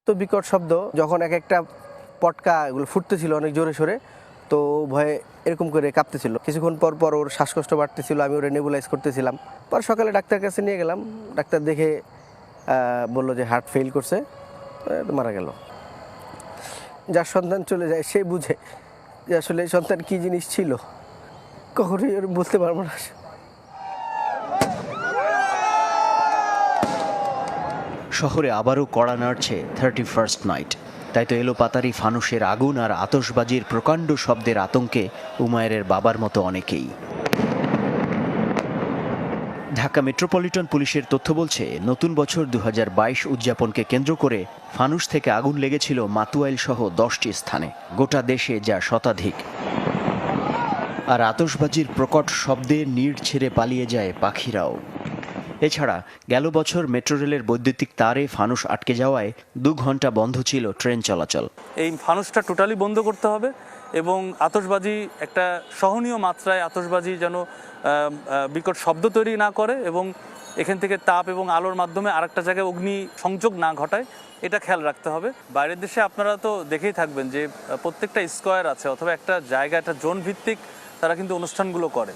তো বিকট শব্দ, যখন এক একটা পটকা এগুলো ফুটতেছিল অনেক জোরে সোরে, তো ভয়ে এরকম করে কাঁপতেছিল। কিছুক্ষণ পর পর ওর শ্বাসকষ্ট বাড়তেছিল, আমি ওরে নেবুলাইজ করতেছিলাম। পর সকালে ডাক্তার কাছে নিয়ে গেলাম, ডাক্তার দেখে বললো যে হার্ট ফেল করছে, মারা গেল। যার সন্তান চলে যায় সে বুঝে যে আসলে সন্তান কী জিনিস ছিল, কখনোই ওর বলতে পারবো না। শহরে আবারও কড়া নাড়ছে 31st নাইট। তাই তো এলোপাতারি ফানুসের আগুন আর আতশবাজির প্রকাণ্ড শব্দের আতঙ্কে উমায়েরের বাবার মতো অনেকেই। ঢাকা মেট্রোপলিটন পুলিশের তথ্য বলছে, নতুন বছর 2022 উদযাপনকে কেন্দ্র করে ফানুস থেকে আগুন লেগেছিল মাতুয়াইল সহ 10টি স্থানে, গোটা দেশে যা শতাধিক। আর আতশবাজির প্রকট শব্দে নীড় ছেড়ে পালিয়ে যায় পাখিরাও। এছাড়া গেল বছর মেট্রো রেলের বৈদ্যুতিক তারে ফানুস আটকে যাওয়ায় 2 ঘন্টা বন্ধ ছিল ট্রেন চলাচল। এই ফানুসটা টোটালি বন্ধ করতে হবে এবং আতশবাজি একটা সহনীয় মাত্রায় আতশবাজি যেন বিকট শব্দ তৈরি না করে এবং এখান থেকে তাপ এবং আলোর মাধ্যমে আরেকটা জায়গায় অগ্নি সংযোগ না ঘটায়, এটা খেয়াল রাখতে হবে। বাইরের দেশে আপনারা তো দেখেই থাকবেন যে প্রত্যেকটা স্কোয়ার আছে অথবা একটা জায়গা, একটা জোন ভিত্তিক তারা কিন্তু অনুষ্ঠানগুলো করে।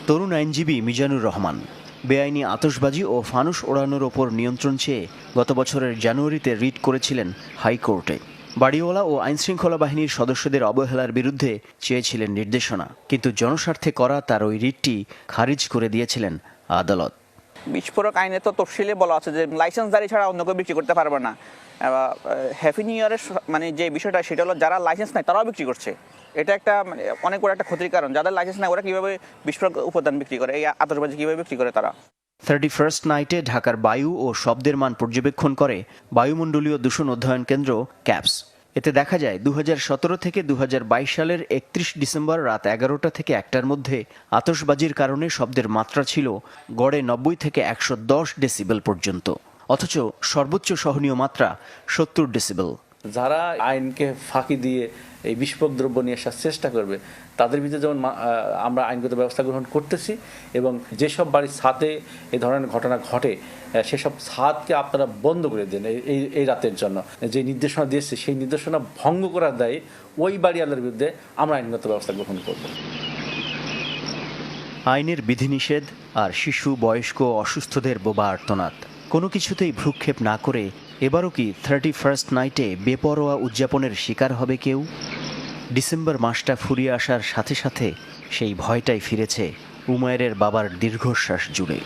তরুণ আইনজীবী মিজানুর রহমান বেআইনি আতশবাজি ও ফানুস ওড়ানোর ওপর নিয়ন্ত্রণ চেয়ে গত বছরের জানুয়ারিতে রিট করেছিলেন হাইকোর্টে। বাড়িওয়ালা ও আইনশৃঙ্খলা বাহিনীর সদস্যদের অবহেলার বিরুদ্ধে চেয়েছিলেন নির্দেশনা, কিন্তু জনস্বার্থে করা তার ওই রিটটি খারিজ করে দিয়েছিলেন আদালত। বিস্ফোরক আইনে তো তফসিলে বলা আছে যে লাইসেন্সধারী ছাড়া অন্য কেউ বিক্রি করতে পারবে না। হ্যাপি নিউ ইয়ারের মানে যে বিষয়টা সেটা হলো যারা লাইসেন্স নাই তারাও বিক্রি করছে। এটা একটা মানে অনেক বড় একটা ক্ষতির কারণ। যাদের লাইসেন্স নাই ওরা কীভাবে বিস্ফোরক উপাদান বিক্রি করে, এই আতশবাজি কীভাবে বিক্রি করে তারা। 31st নাইটে ঢাকার বায়ু ও শব্দের মান পর্যবেক্ষণ করে বায়ুমণ্ডলীয় দূষণ অধ্যয়ন কেন্দ্র ক্যাপস। এতে দেখা যায় 2017 থেকে 2022 সালের 31 ডিসেম্বর রাত 11টা থেকে 1টার মধ্যে আতশবাজির কারণে শব্দের মাত্রা ছিল গড়ে 90 থেকে 110 ডেসিবেল পর্যন্ত, অথচ সর্বোচ্চ সহনীয় মাত্রা 70 ডেসিবেল। যারা আইনকে ফাঁকি দিয়ে এই বিস্ফোরক দ্রব্য নিয়ে আসার চেষ্টা করবে তাদের বিরুদ্ধে যেমন আমরা আইনগত ব্যবস্থা গ্রহণ করতেছি এবং যেসব বাড়ির ছাদে এই ধরনের ঘটনা ঘটে সেসব ছাদকে আপনারা বন্ধ করে দেন এই রাতের জন্য। যে নির্দেশনা দিয়েছে সেই নির্দেশনা ভঙ্গ করার দায়ে ওই বাড়িওয়ালার বিরুদ্ধে আমরা আইনগত ব্যবস্থা গ্রহণ করব। আইনের বিধিনিষেধ আর শিশু, বয়স্ক, অসুস্থদের বোবা আর্তনাদ, কোনো কিছুতেই ভ্রুক্ষেপ না করে এবারও কি 31st নাইটে বেপরোয়া উদযাপনের শিকার হবে কেউ? ডিসেম্বর মাসটা ফুরিয়ে আসার সাথে সাথে সেই ভয়টাই ফিরেছে উমায়েরের বাবার দীর্ঘশ্বাস জুড়ে।